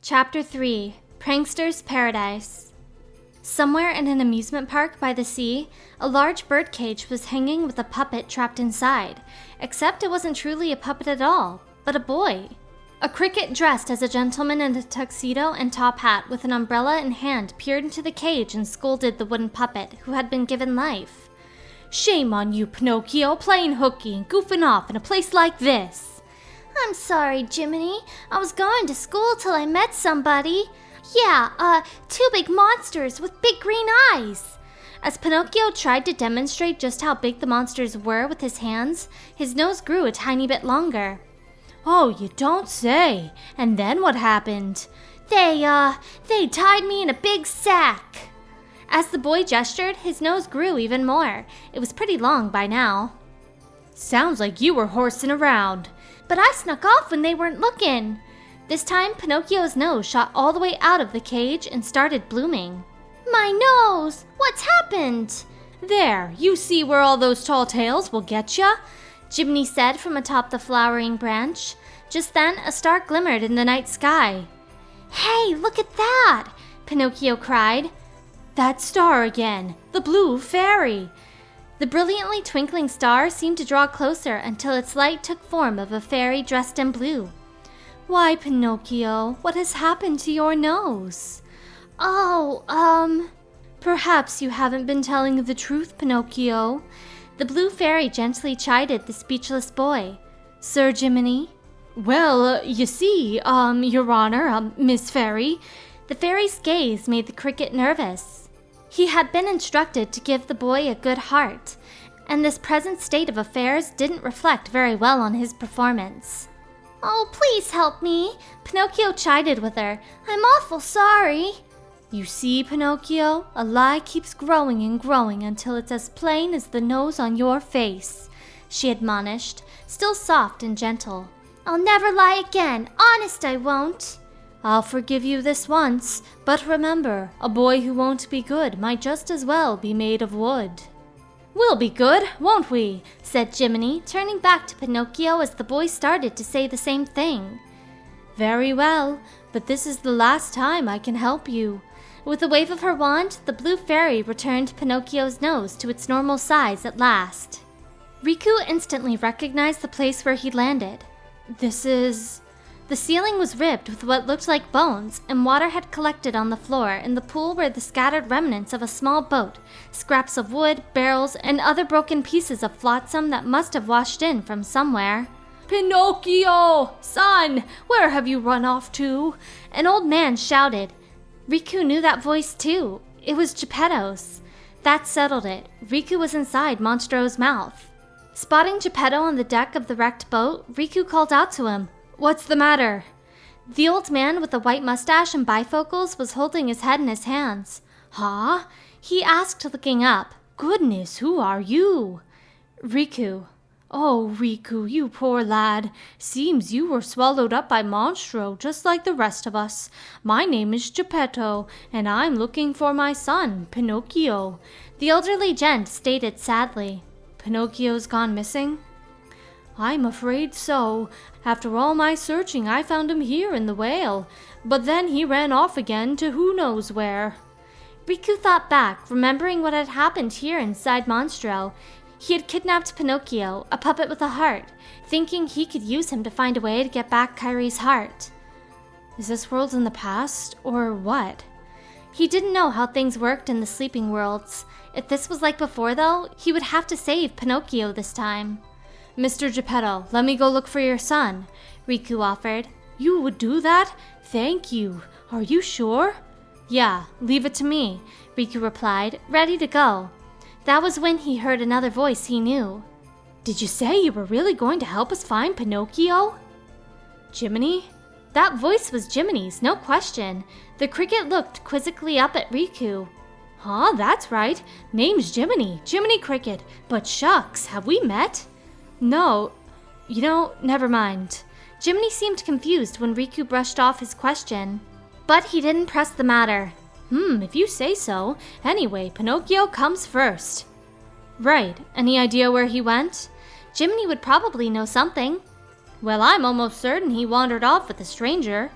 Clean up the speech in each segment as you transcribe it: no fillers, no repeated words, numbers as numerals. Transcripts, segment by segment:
Chapter 3 Prankster's Paradise. Somewhere in an amusement park by the sea, a large birdcage was hanging with a puppet trapped inside, except it wasn't truly a puppet at all, but a boy. A cricket dressed as a gentleman in a tuxedo and top hat with an umbrella in hand peered into the cage and scolded the wooden puppet, who had been given life. "Shame on you, Pinocchio, playing hooky and goofing off in a place like this." "I'm sorry, Jiminy. I was going to school till I met somebody. Yeah, two big monsters with big green eyes." As Pinocchio tried to demonstrate just how big the monsters were with his hands, his nose grew a tiny bit longer. "Oh, you don't say. And then what happened?" They tied me in a big sack." As the boy gestured, his nose grew even more. It was pretty long by now. "Sounds like you were horsing around." "But I snuck off when they weren't looking." This time, Pinocchio's nose shot all the way out of the cage and started blooming. "My nose! What's happened?" "There, you see where all those tall tales will get ya?" Jiminy said from atop the flowering branch. Just then, a star glimmered in the night sky. "Hey, look at that!" Pinocchio cried. "That star again! The blue fairy!" The brilliantly twinkling star seemed to draw closer until its light took form of a fairy dressed in blue. "Why, Pinocchio, what has happened to your nose?" Perhaps you haven't been telling the truth, Pinocchio." The blue fairy gently chided the speechless boy. "Sir Jiminy?" "Well, you see, Your Honor, Miss Fairy." The fairy's gaze made the cricket nervous. He had been instructed to give the boy a good heart, and this present state of affairs didn't reflect very well on his performance. "Oh, please help me," Pinocchio chided with her. "I'm awful sorry." "You see, Pinocchio, a lie keeps growing and growing until it's as plain as the nose on your face," she admonished, still soft and gentle. "I'll never lie again. Honest, I won't." "I'll forgive you this once, but remember, a boy who won't be good might just as well be made of wood." "We'll be good, won't we?" said Jiminy, turning back to Pinocchio as the boy started to say the same thing. "Very well, but this is the last time I can help you." With a wave of her wand, the blue fairy returned Pinocchio's nose to its normal size at last. Riku instantly recognized the place where he'd landed. "This is..." The ceiling was ribbed with what looked like bones, and water had collected on the floor in the pool where the scattered remnants of a small boat, scraps of wood, barrels, and other broken pieces of flotsam that must have washed in from somewhere. "Pinocchio! Son! Where have you run off to?" An old man shouted. Riku knew that voice too. It was Geppetto's. That settled it. Riku was inside Monstro's mouth. Spotting Geppetto on the deck of the wrecked boat, Riku called out to him. "What's the matter?" The old man with the white mustache and bifocals was holding his head in his hands. "Huh?" he asked, looking up. "Goodness, who are you?" "Riku." "Oh, Riku, you poor lad. Seems you were swallowed up by Monstro, just like the rest of us. My name is Geppetto, and I'm looking for my son, Pinocchio." The elderly gent stated sadly. "Pinocchio's gone missing?" "I'm afraid so. After all my searching, I found him here in the whale, but then he ran off again to who knows where." Riku thought back, remembering what had happened here inside Monstro. He had kidnapped Pinocchio, a puppet with a heart, thinking he could use him to find a way to get back Kairi's heart. Is this world in the past, or what? He didn't know how things worked in the sleeping worlds. If this was like before, though, he would have to save Pinocchio this time. "Mr. Geppetto, let me go look for your son," Riku offered. "You would do that? Thank you. Are you sure?" "Yeah, leave it to me," Riku replied, ready to go. That was when he heard another voice he knew. "Did you say you were really going to help us find Pinocchio?" "Jiminy?" That voice was Jiminy's, no question. The cricket looked quizzically up at Riku. "Huh, that's right. Name's Jiminy, Jiminy Cricket. But shucks, have we met?" "No. Never mind." Jiminy seemed confused when Riku brushed off his question. But he didn't press the matter. If you say so. Anyway, Pinocchio comes first." "Right. Any idea where he went?" Jiminy would probably know something. "Well, I'm almost certain he wandered off with a stranger."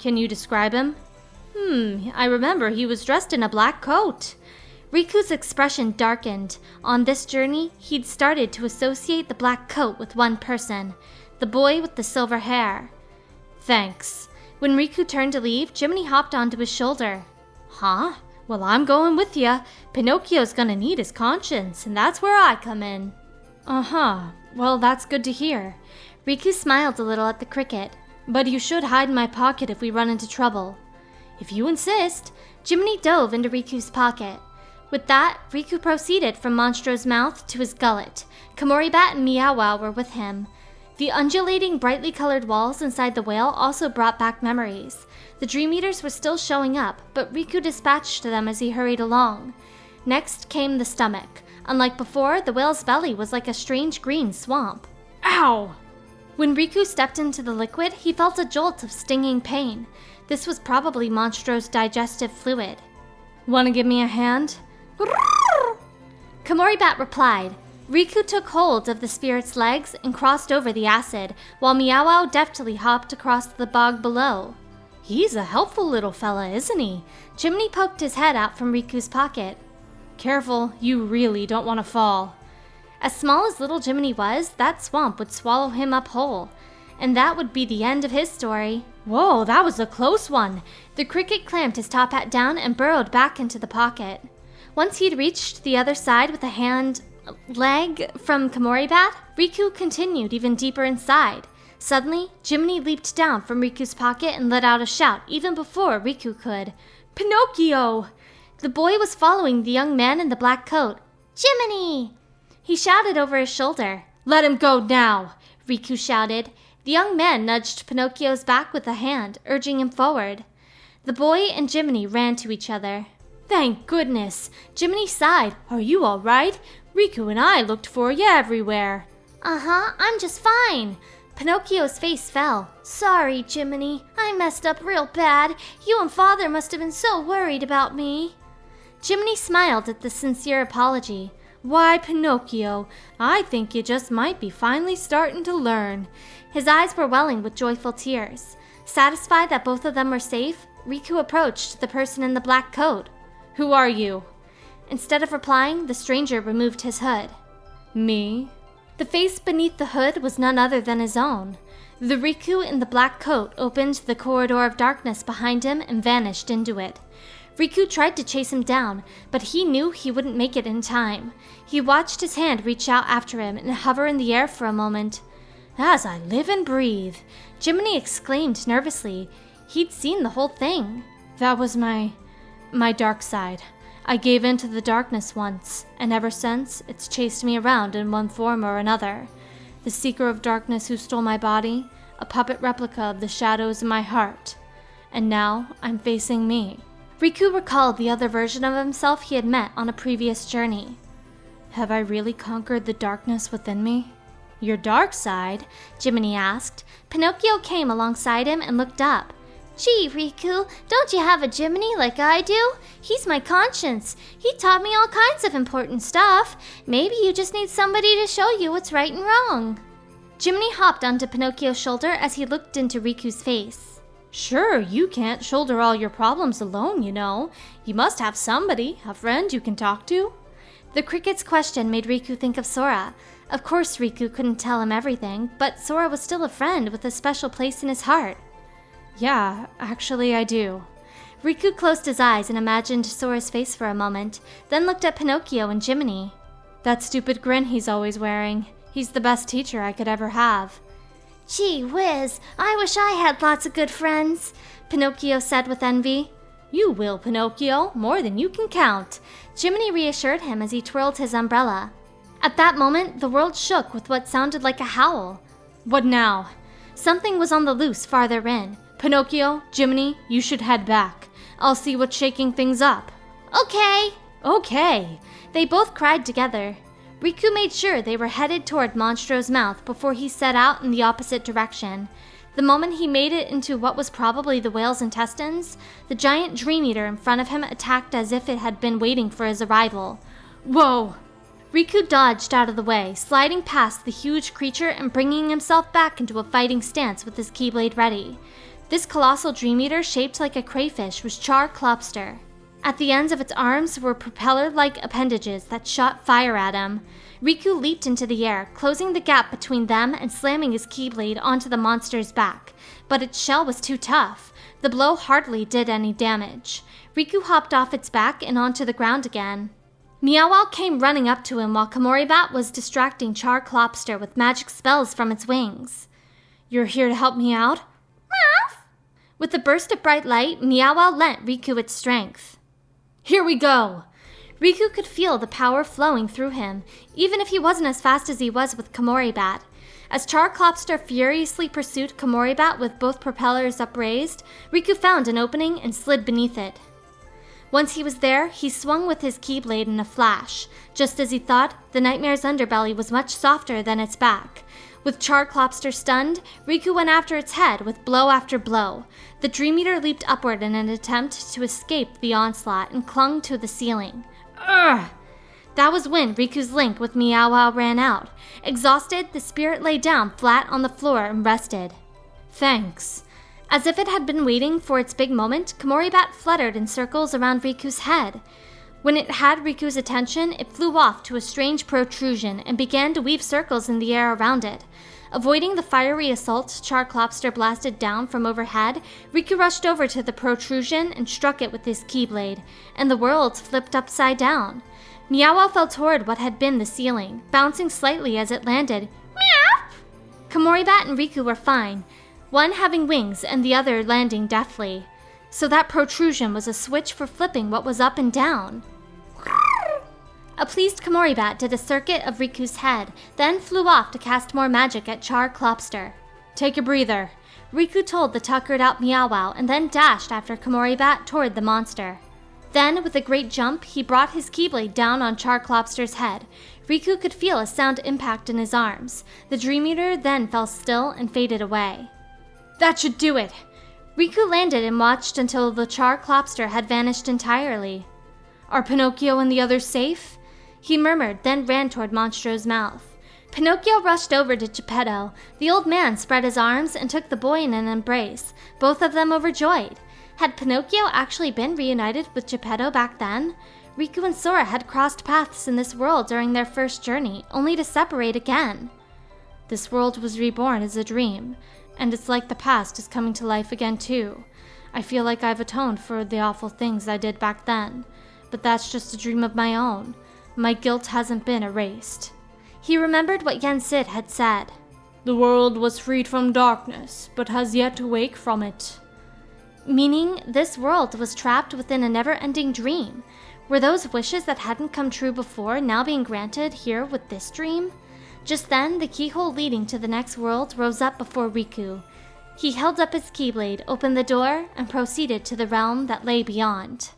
Can you describe him? I remember he was dressed in a black coat. Riku's expression darkened. On this journey, he'd started to associate the black coat with one person, the boy with the silver hair. Thanks. When Riku turned to leave, Jiminy hopped onto his shoulder. Huh? Well, I'm going with ya. Pinocchio's gonna need his conscience, and that's where I come in. Uh-huh. Well, that's good to hear. Riku smiled a little at the cricket. But you should hide in my pocket if we run into trouble. If you insist. Jiminy dove into Riku's pocket. With that, Riku proceeded from Monstro's mouth to his gullet. Komoribat and Meow Wow were with him. The undulating, brightly colored walls inside the whale also brought back memories. The Dream Eaters were still showing up, but Riku dispatched them as he hurried along. Next came the stomach. Unlike before, the whale's belly was like a strange green swamp. Ow! When Riku stepped into the liquid, he felt a jolt of stinging pain. This was probably Monstro's digestive fluid. Wanna give me a hand? Komoribat replied. Riku took hold of the spirit's legs and crossed over the acid, while Meow Wow deftly hopped across the bog below. He's a helpful little fella, isn't he? Jiminy poked his head out from Riku's pocket. Careful, you really don't want to fall. As small as little Jiminy was, that swamp would swallow him up whole. And that would be the end of his story. Whoa, that was a close one. The cricket clamped his top hat down and burrowed back into the pocket. Once he'd reached the other side with a leg from Komoribat, Riku continued even deeper inside. Suddenly, Jiminy leaped down from Riku's pocket and let out a shout even before Riku could. Pinocchio! The boy was following the young man in the black coat. Jiminy! He shouted over his shoulder. Let him go now! Riku shouted. The young man nudged Pinocchio's back with a hand, urging him forward. The boy and Jiminy ran to each other. Thank goodness! Jiminy sighed. Are you all right? Riku and I looked for you everywhere. Uh-huh, I'm just fine. Pinocchio's face fell. Sorry, Jiminy. I messed up real bad. You and Father must have been so worried about me. Jiminy smiled at the sincere apology. Why, Pinocchio, I think you just might be finally starting to learn. His eyes were welling with joyful tears. Satisfied that both of them were safe, Riku approached the person in the black coat. Who are you? Instead of replying, the stranger removed his hood. Me? The face beneath the hood was none other than his own. The Riku in the black coat opened the corridor of darkness behind him and vanished into it. Riku tried to chase him down, but he knew he wouldn't make it in time. He watched his hand reach out after him and hover in the air for a moment. As I live and breathe, Jiminy exclaimed nervously. He'd seen the whole thing. That was my dark side. I gave in to the darkness once, and ever since, it's chased me around in one form or another. The seeker of darkness who stole my body, a puppet replica of the shadows in my heart. And now, I'm facing me. Riku recalled the other version of himself he had met on a previous journey. Have I really conquered the darkness within me? Your dark side? Jiminy asked. Pinocchio came alongside him and looked up. Gee, Riku, don't you have a Jiminy like I do? He's my conscience. He taught me all kinds of important stuff. Maybe you just need somebody to show you what's right and wrong. Jiminy hopped onto Pinocchio's shoulder as he looked into Riku's face. Sure, you can't shoulder all your problems alone, you know. You must have somebody, a friend you can talk to. The cricket's question made Riku think of Sora. Of course, Riku couldn't tell him everything, but Sora was still a friend with a special place in his heart. Yeah, actually I do. Riku closed his eyes and imagined Sora's face for a moment, then looked at Pinocchio and Jiminy. That stupid grin he's always wearing. He's the best teacher I could ever have. Gee whiz, I wish I had lots of good friends, Pinocchio said with envy. You will, Pinocchio, more than you can count. Jiminy reassured him as he twirled his umbrella. At that moment, the world shook with what sounded like a howl. What now? Something was on the loose farther in. Pinocchio, Jiminy, you should head back. I'll see what's shaking things up. Okay. Okay. They both cried together. Riku made sure they were headed toward Monstro's mouth before he set out in the opposite direction. The moment he made it into what was probably the whale's intestines, the giant Dream Eater in front of him attacked as if it had been waiting for his arrival. Whoa! Riku dodged out of the way, sliding past the huge creature and bringing himself back into a fighting stance with his Keyblade ready. This colossal dream eater shaped like a crayfish was Char Klopster. At the ends of its arms were propeller-like appendages that shot fire at him. Riku leaped into the air, closing the gap between them and slamming his keyblade onto the monster's back. But its shell was too tough. The blow hardly did any damage. Riku hopped off its back and onto the ground again. Meow came running up to him while Komori-Bat was distracting Char Klopster with magic spells from its wings. "You're here to help me out?" Meow. With a burst of bright light, Meow lent Riku its strength. "Here we go!" Riku could feel the power flowing through him, even if he wasn't as fast as he was with Komori-Bat. As Char Klopster furiously pursued Komori-Bat with both propellers upraised, Riku found an opening and slid beneath it. Once he was there, he swung with his keyblade in a flash. Just as he thought, the nightmare's underbelly was much softer than its back. With Char Klopster stunned, Riku went after its head with blow after blow. The Dream Eater leaped upward in an attempt to escape the onslaught and clung to the ceiling. Ugh! That was when Riku's link with Meow ran out. Exhausted, the spirit lay down flat on the floor and rested. "Thanks." As if it had been waiting for its big moment, Komori-Bat fluttered in circles around Riku's head. When it had Riku's attention, it flew off to a strange protrusion and began to weave circles in the air around it. Avoiding the fiery assault Char Klopster blasted down from overhead, Riku rushed over to the protrusion and struck it with his keyblade, and the world flipped upside down. Meow fell toward what had been the ceiling, bouncing slightly as it landed. Meow! Komori-Bat and Riku were fine, one having wings and the other landing deftly. So that protrusion was a switch for flipping what was up and down. A pleased Komori-Bat did a circuit of Riku's head, then flew off to cast more magic at Char Klopster. "Take a breather," Riku told the tuckered-out Meow and then dashed after Komori-Bat toward the monster. Then, with a great jump, he brought his keyblade down on Char Klopster's head. Riku could feel a sound impact in his arms. The Dream Eater then fell still and faded away. "That should do it!" Riku landed and watched until the Char Klopster had vanished entirely. "Are Pinocchio and the others safe?" He murmured, then ran toward Monstro's mouth. Pinocchio rushed over to Geppetto. The old man spread his arms and took the boy in an embrace, both of them overjoyed. Had Pinocchio actually been reunited with Geppetto back then? Riku and Sora had crossed paths in this world during their first journey, only to separate again. "This world was reborn as a dream, and it's like the past is coming to life again too. I feel like I've atoned for the awful things I did back then, but that's just a dream of my own. My guilt hasn't been erased." He remembered what Yen Sid had said. "The world was freed from darkness, but has yet to wake from it." Meaning, this world was trapped within a never-ending dream. Were those wishes that hadn't come true before now being granted here with this dream? Just then, the keyhole leading to the next world rose up before Riku. He held up his keyblade, opened the door, and proceeded to the realm that lay beyond.